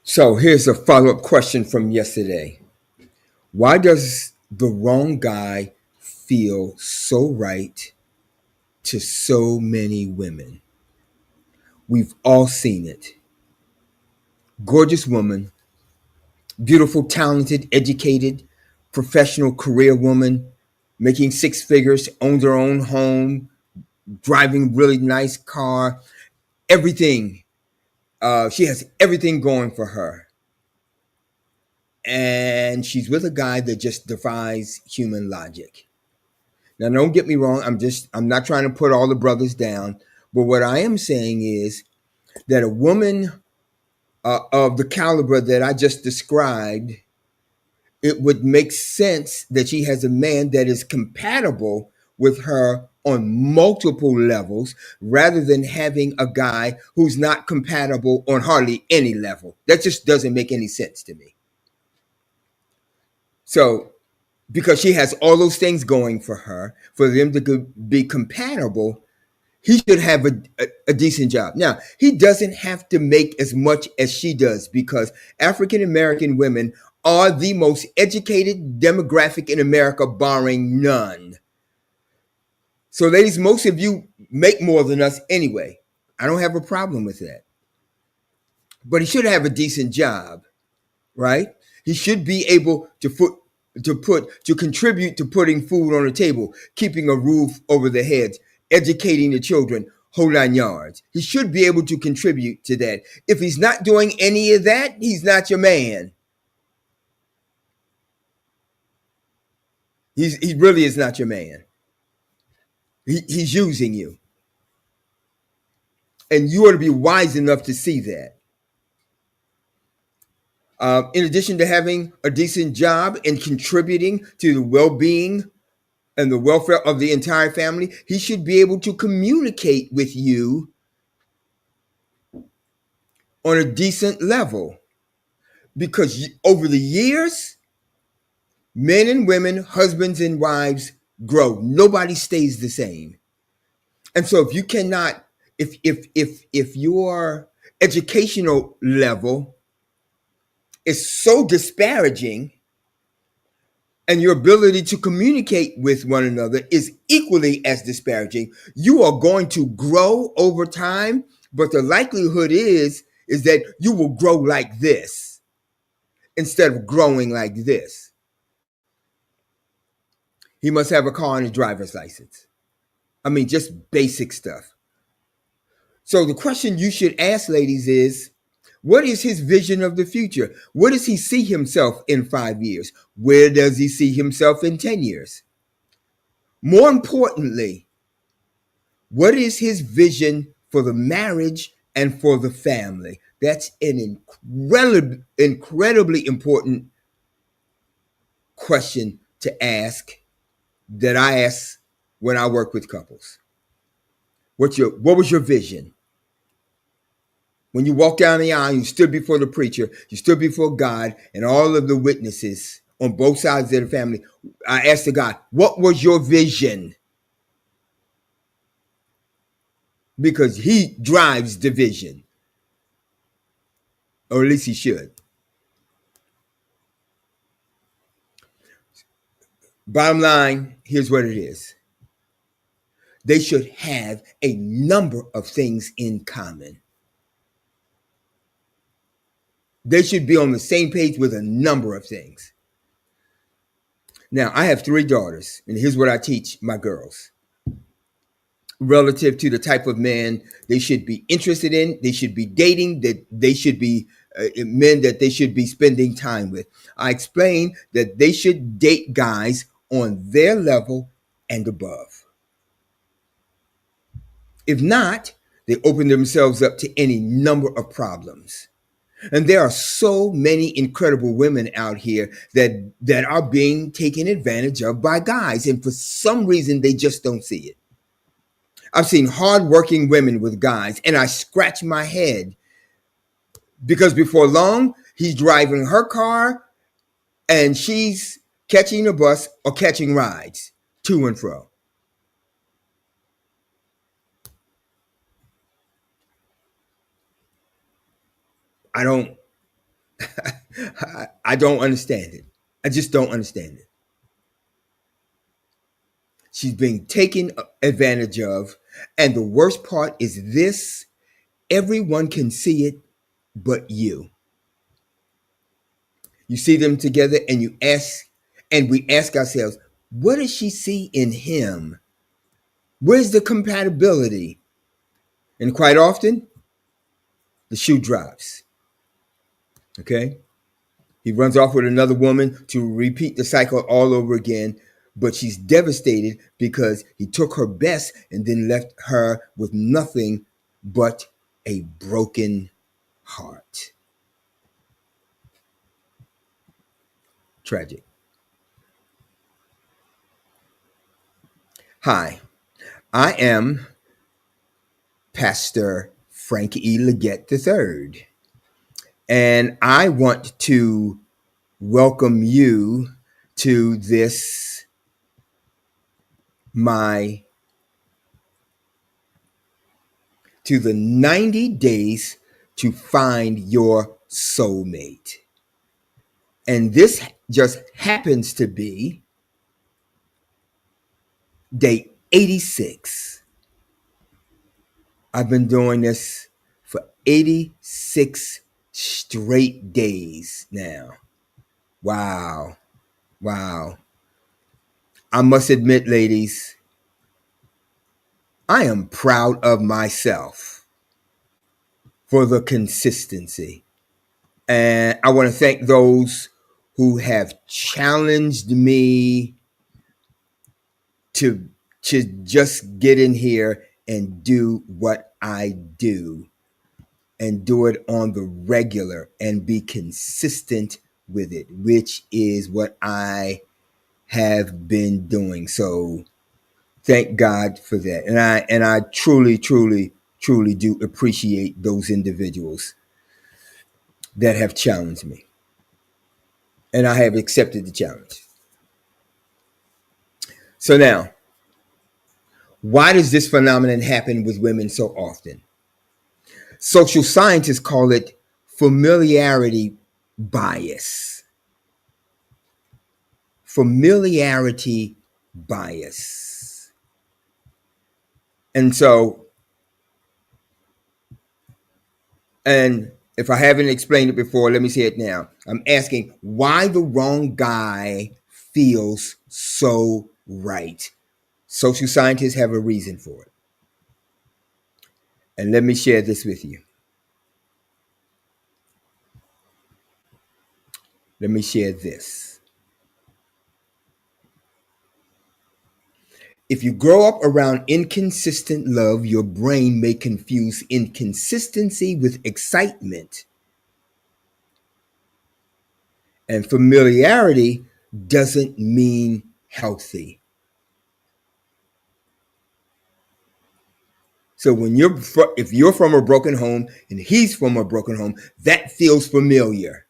So here's a follow up question from yesterday. Why does the wrong guy feel so right to so many women? We've all seen it. Gorgeous woman, beautiful, talented, educated, professional career woman, making six figures, owns her own home, driving really nice car, everything. She has everything going for her. And she's with a guy that just defies human logic. Now, don't get me wrong. I'm not trying to put all the brothers down, but what I am saying is that a woman of the caliber that I just described, it would make sense that she has a man that is compatible with her on multiple levels rather than having a guy who's not compatible on hardly any level. That just doesn't make any sense to me. So, because she has all those things going for her, for them to be compatible, he should have a decent job. Now, he doesn't have to make as much as she does because African American women are the most educated demographic in America, barring none. So, ladies, most of you make more than us anyway. I don't have a problem with that. But he should have a decent job, right? He should be able to contribute to putting food on the table, keeping a roof over their heads, educating the children, whole 9 yards. He should be able to contribute to that. If he's not doing any of that, he's not your man. He really is not your man. He's using you. And you ought to be wise enough to see that. In addition to having a decent job and contributing to the well-being and the welfare of the entire family, he should be able to communicate with you on a decent level. Because over the years, men and women, husbands and wives grow. Nobody stays the same. And so if you cannot, if your educational level is so disparaging and your ability to communicate with one another is equally as disparaging, you are going to grow over time, but the likelihood is that you will grow like this instead of growing like this. He must have a car and a driver's license. I mean, just basic stuff. So the question you should ask, ladies, is what is his vision of the future? Where does he see himself in 5 years? Where does he see himself in 10 years? More importantly, what is his vision for the marriage and for the family? That's an incredibly important question to ask that I ask when I work with couples. What was your vision? When you walked down the aisle, you stood before the preacher, you stood before God and all of the witnesses on both sides of the family. I asked the God, what was your vision? Because he drives the vision, or at least he should. Bottom line, here's what it is. They should have a number of things in common. They should be on the same page with a number of things. Now, I have 3 daughters, and here's what I teach my girls relative to the type of men they should be interested in, they should be dating, that they should be men that they should be spending time with. I explain that they should date guys on their level and above. If not, they open themselves up to any number of problems. And there are so many incredible women out here that are being taken advantage of by guys. And for some reason, they just don't see it. I've seen hardworking women with guys, and I scratch my head because before long, he's driving her car and she's catching a bus or catching rides to and fro. I don't I don't understand it. I just don't understand it. She's being taken advantage of. And the worst part is this: everyone can see it but you. You see them together and we ask ourselves, what does she see in him? Where's the compatibility? And quite often, the shoe drops. Okay? He runs off with another woman to repeat the cycle all over again, but she's devastated because he took her best and then left her with nothing but a broken heart. Tragic. Hi, I am Pastor Frank E. Leggett III, and I want to welcome you to this, to the 90 days to find your soulmate. And this just happens to be day 86. I've been doing this for 86 straight days now. Wow. Wow. I must admit, ladies, I am proud of myself for the consistency. And I want to thank those who have challenged me to just get in here and do what I do, and do it on the regular and be consistent with it, which is what I have been doing. So thank God for that. And I truly, truly, truly do appreciate those individuals that have challenged me. And I have accepted the challenge. So now, why does this phenomenon happen with women so often? Social scientists call it familiarity bias. Familiarity bias. And so, and if I haven't explained it before, let me say it now. I'm asking why the wrong guy feels so right. Social scientists have a reason for it. And let me share this with you. Let me share this. If you grow up around inconsistent love, your brain may confuse inconsistency with excitement. And familiarity doesn't mean healthy. So if you're from a broken home and he's from a broken home, that feels familiar.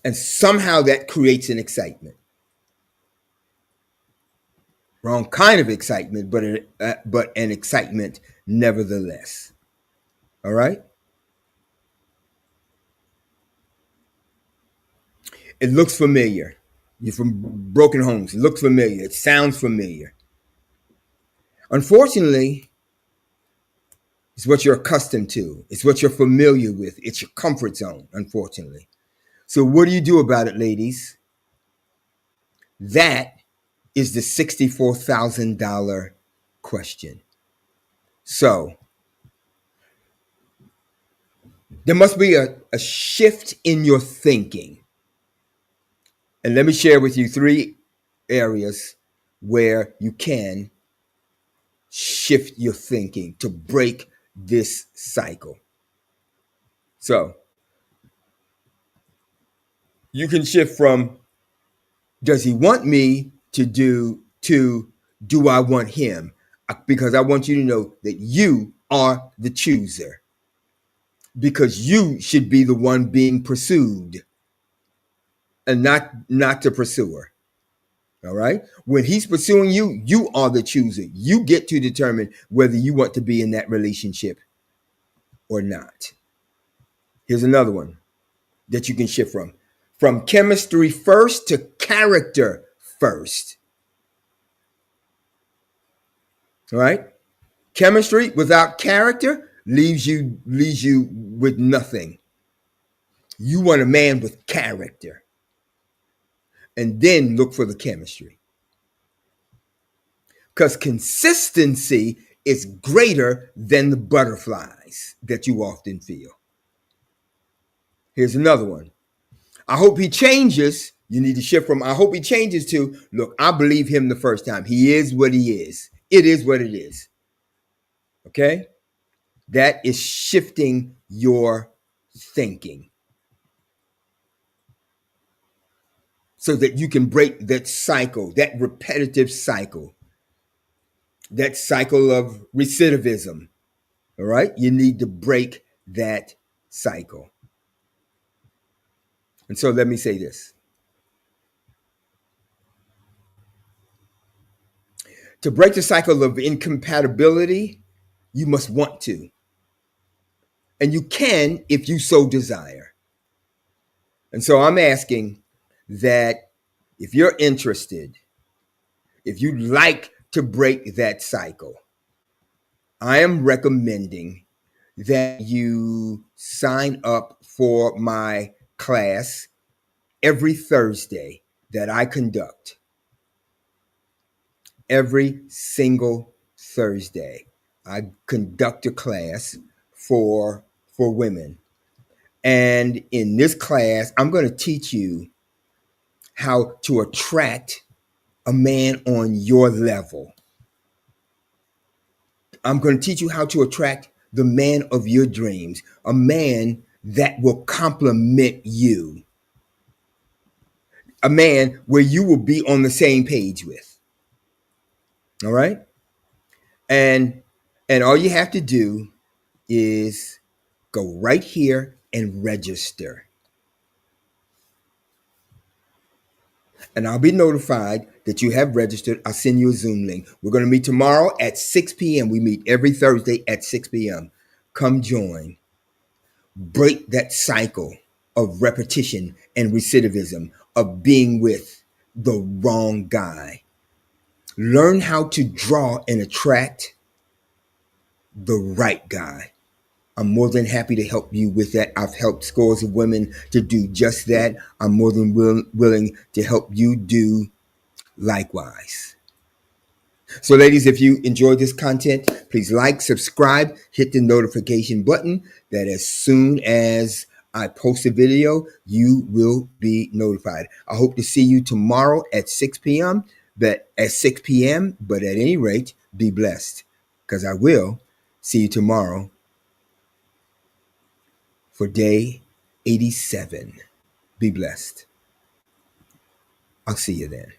And somehow that creates an excitement. Wrong kind of excitement, but an excitement nevertheless. All right? It looks familiar. You're from broken homes. It looks familiar. It sounds familiar. Unfortunately, it's what you're accustomed to. It's what you're familiar with. It's your comfort zone, unfortunately. So what do you do about it, ladies? That is the $64,000 question. So there must be a shift in your thinking. And let me share with you 3 areas where you can shift your thinking to break this cycle. So you can shift from does he want me to do I want him? Because I want you to know that you are the chooser. Because you should be the one being pursued and not the pursuer. All right? When he's pursuing you, you are the chooser. You get to determine whether you want to be in that relationship or not. Here's another one that you can shift from chemistry first to character first. All right? Chemistry without character leaves you with nothing. You want a man with character, and then look for the chemistry. Because consistency is greater than the butterflies that you often feel. Here's another one. I hope he changes. You need to shift from I hope he changes to, look, I believe him the first time. He is what he is. It is what it is. Okay? That is shifting your thinking so that you can break that cycle, that repetitive cycle, that cycle of recidivism. All right? You need to break that cycle. And so let me say this. To break the cycle of incompatibility, you must want to. And you can if you so desire. And so I'm asking that if you're interested, if you'd like to break that cycle, I am recommending that you sign up for my class every Thursday that I conduct. Every single Thursday, I conduct a class for women. And in this class, I'm going to teach you how to attract a man on your level. I'm going to teach you how to attract the man of your dreams, a man that will complement you, a man where you will be on the same page with. All right? And all you have to do is go right here and register. And I'll be notified that you have registered. I'll send you a Zoom link. We're going to meet tomorrow at 6 p.m. We meet every Thursday at 6 p.m. Come join. Break that cycle of repetition and recidivism, of being with the wrong guy. Learn how to draw and attract the right guy. I'm more than happy to help you with that. I've helped scores of women to do just that. I'm more than willing to help you do likewise. So, ladies, if you enjoyed this content, please like, subscribe, hit the notification button that as soon as I post a video, you will be notified. I hope to see you tomorrow at 6 p.m. But at any rate, be blessed, because I will see you tomorrow for day 87. Be blessed. I'll see you then.